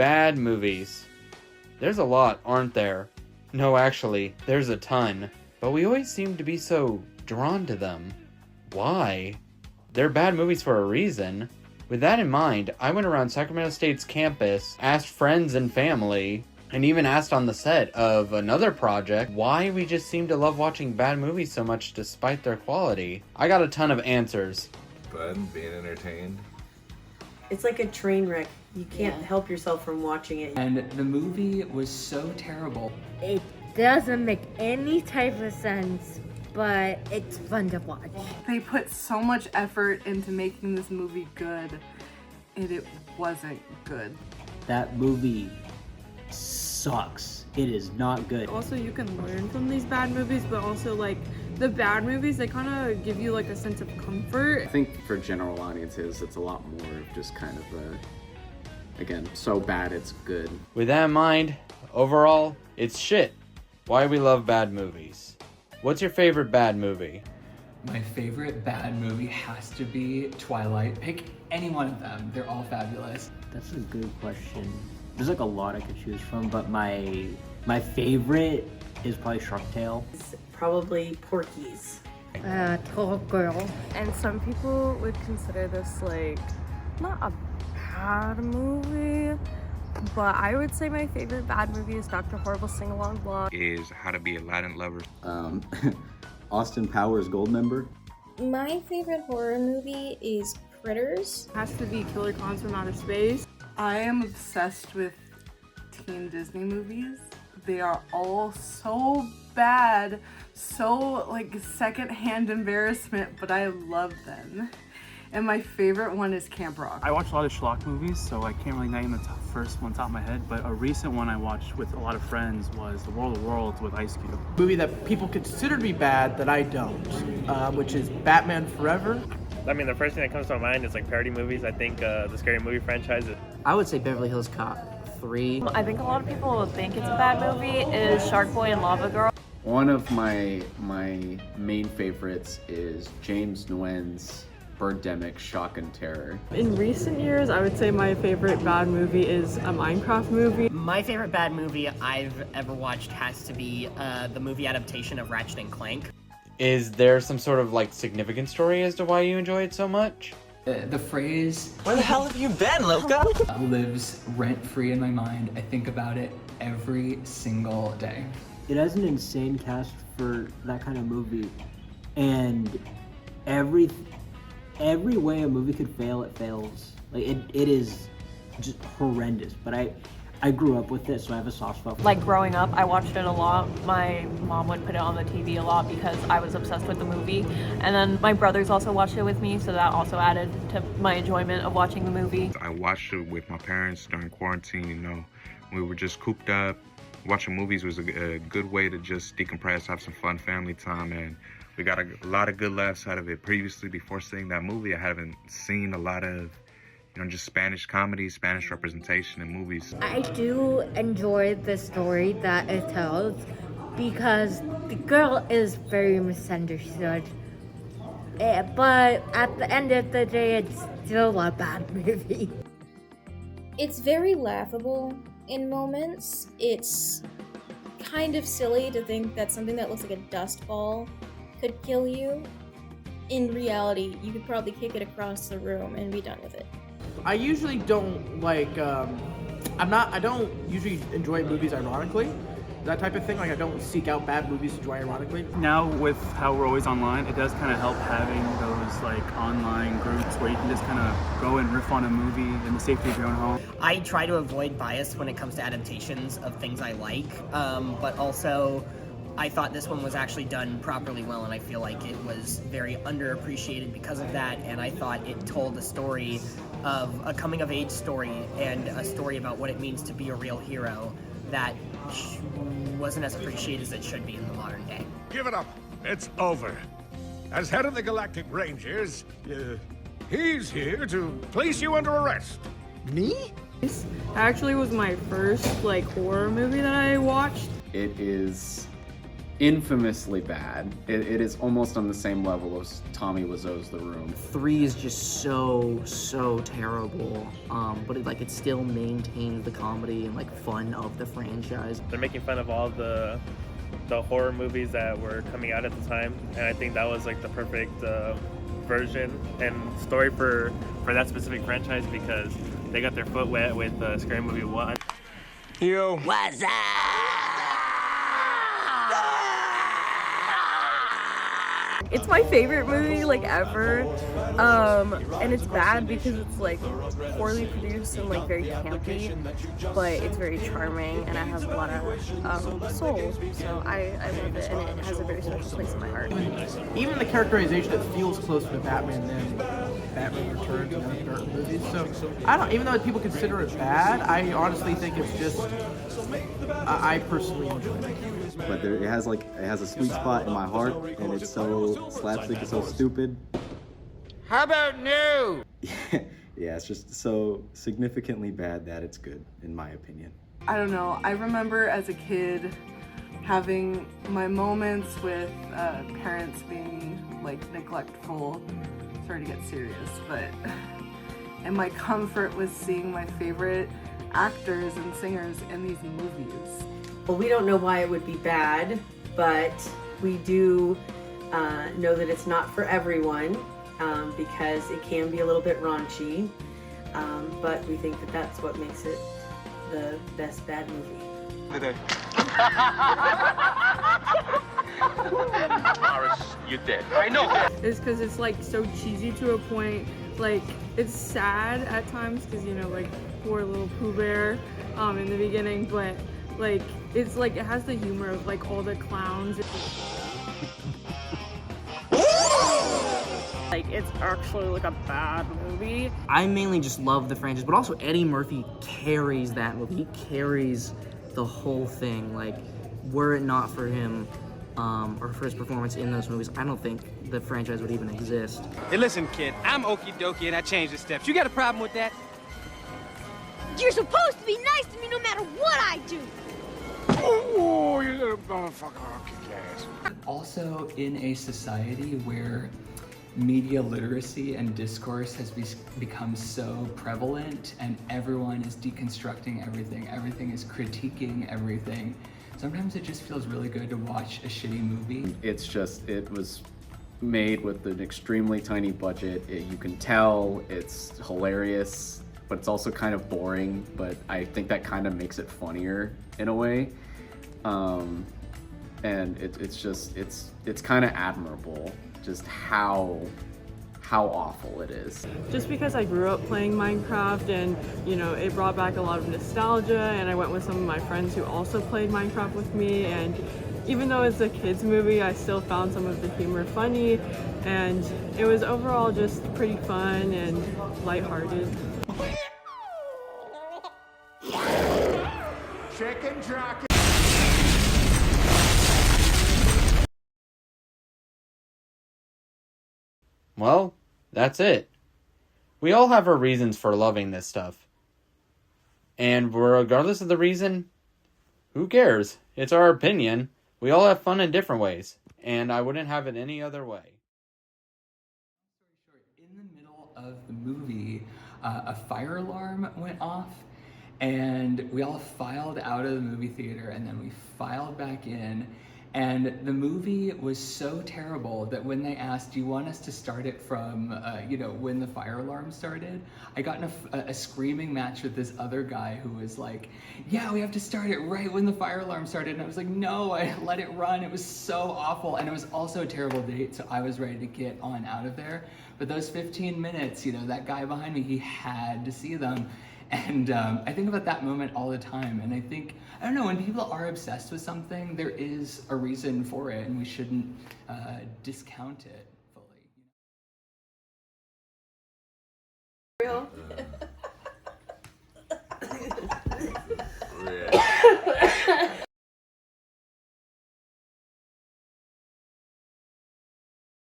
Bad movies. There's a lot, aren't there? No, actually, there's a ton. But we always seem to be so drawn to them. Why? They're bad movies for a reason. With that in mind, I went around Sacramento State's campus, asked friends and family, and even asked on the set of another project why we just seem to love watching bad movies so much despite their quality. I got a ton of answers. Fun, being entertained. It's like a train wreck. You can't help yourself from watching it. And the movie was so terrible. It doesn't make any type of sense, but it's fun to watch. They put so much effort into making this movie good, and it wasn't good. That movie sucks. It is not good. Also, you can learn from these bad movies, but also like the bad movies, they kind of give you like a sense of comfort. I think for general audiences, it's a lot more of just kind of a, again, so bad it's good. With that in mind, overall, it's shit. Why we love bad movies. What's your favorite bad movie? My favorite bad movie has to be Twilight. Pick any one of them. They're all fabulous. That's a good question. There's like a lot I could choose from, but my favorite is probably Shark Tale. It's probably Porky's. Tall Girl. And some people would consider this like not a bad movie, but I would say my favorite bad movie is Dr. Horrible's Sing Along Blog. Is How to Be a Latin Lover. Austin Powers Goldmember. My favorite horror movie is Critters. It has to be Killer Clowns from Outer Space. I am obsessed with teen Disney movies. They are all so bad, so like secondhand embarrassment, but I love them. And my favorite one is Camp Rock. I watch a lot of schlock movies, so I can't really name the first one top of my head, but a recent one I watched with a lot of friends was The World of Worlds with Ice Cube. Movie that people consider to be bad that I don't, which is Batman Forever. I mean, the first thing that comes to my mind is like parody movies. I think the Scary Movie franchise is... I would say Beverly Hills Cop 3. I think a lot of people will think it's a bad movie is Shark Boy and Lava Girl. One of my main favorites is James Nguyen's Birdemic Shock and Terror. In recent years, I would say my favorite bad movie is a Minecraft movie. My favorite bad movie I've ever watched has to be the movie adaptation of Ratchet and Clank. Is there some sort of like significant story as to why you enjoy it so much? The phrase, Where the hell have you been, Loco? lives rent-free in my mind. I think about it every single day. It has an insane cast for that kind of movie, and every way a movie could fail, it fails. Like it is just horrendous. But I grew up with it, so I have a soft spot for it. Like growing up, I watched it a lot. My mom would put it on the TV a lot because I was obsessed with the movie. And then my brothers also watched it with me, so that also added to my enjoyment of watching the movie. I watched it with my parents during quarantine, you know. We were just cooped up. Watching movies was a good way to just decompress, have some fun family time, and we got a lot of good laughs out of it. Previously, before seeing that movie, I haven't seen a lot of, you know, just Spanish comedy, Spanish representation in movies. I do enjoy the story that it tells because the girl is very misunderstood. But at the end of the day, it's still a bad movie. It's very laughable in moments. It's kind of silly to think that something that looks like a dust ball could kill you. In reality, you could probably kick it across the room and be done with it. I usually don't like, I don't usually enjoy movies ironically. That type of thing, like I don't seek out bad movies to enjoy ironically. Now with how we're always online, it does kind of help having those like online groups where you can just kind of go and riff on a movie in the safety of your own home. I try to avoid bias when it comes to adaptations of things I like, but also I thought this one was actually done properly well, and I feel like it was very underappreciated because of that, and I thought it told a story of a coming-of-age story and a story about what it means to be a real hero that wasn't as appreciated as it should be in the modern day. Give it up. It's over. As head of the Galactic Rangers, he's here to place you under arrest. Me? This actually was my first like horror movie that I watched. It is infamously bad. It is almost on the same level as Tommy Wiseau's The Room. 3 is just so terrible, but it still maintains the comedy and like fun of the franchise. They're making fun of all the horror movies that were coming out at the time, and I think that was like the perfect version and story for that specific franchise, because they got their foot wet with Scary Movie 1. Yo. What's up? It's my favorite movie like ever, and it's bad because it's like poorly produced and like very campy, but it's very charming and it has a lot of soul, so I love it, and it has a very special place in my heart. Even the characterization, it feels closer to Batman than Batman Returns and other Burton movies. So I don't, even though people consider it bad, I honestly think it's just, I personally enjoy it. But it has a sweet spot in my heart, and it's so slapstick, it's so stupid. How about new? Yeah, it's just so significantly bad that it's good, in my opinion. I don't know. I remember as a kid having my moments with parents being like neglectful. Sorry to get serious, but and my comfort was seeing my favorite actors and singers in these movies. Well, we don't know why it would be bad, but we do know that it's not for everyone, because it can be a little bit raunchy, but we think that that's what makes it the best bad movie. Morris, you're dead. I know. It's because it's like so cheesy to a point. Like it's sad at times because like poor little Pooh Bear in the beginning, but like it's like it has the humor of like all the clowns. Like it's actually like a bad movie. I mainly just love the franchise, but also Eddie Murphy carries that movie. He carries the whole thing. Like, were it not for him or for his performance in those movies, I don't think the franchise would even exist. Hey, listen, kid, I'm okie dokie and I changed the steps. You got a problem with that? You're supposed to be nice to me no matter what I do. Oh, you little motherfucker, I'll kick your ass. Also, in a society where media literacy and discourse has become so prevalent and everyone is deconstructing everything is critiquing everything, sometimes it just feels really good to watch a shitty movie. It was made with an extremely tiny budget. You can tell it's hilarious, but it's also kind of boring, but I think that kind of makes it funnier in a way. And it's kind of admirable just how awful it is. Just because I grew up playing Minecraft and it brought back a lot of nostalgia, and I went with some of my friends who also played Minecraft with me, and even though it's a kids movie, I still found some of the humor funny, and it was overall just pretty fun and lighthearted. Chicken jockey. Well, that's it. We all have our reasons for loving this stuff. And regardless of the reason, who cares? It's our opinion. We all have fun in different ways, and I wouldn't have it any other way. In the middle of the movie, a fire alarm went off, and we all filed out of the movie theater, and then we filed back in. And the movie was so terrible that when they asked, do you want us to start it from, when the fire alarm started? I got in a screaming match with this other guy who was like, yeah, we have to start it right when the fire alarm started. And I was like, no, I let it run. It was so awful. And it was also a terrible date, so I was ready to get on out of there. But those 15 minutes, that guy behind me, he had to see them. And I think about that moment all the time, and I don't know, when people are obsessed with something, there is a reason for it, and we shouldn't discount it fully.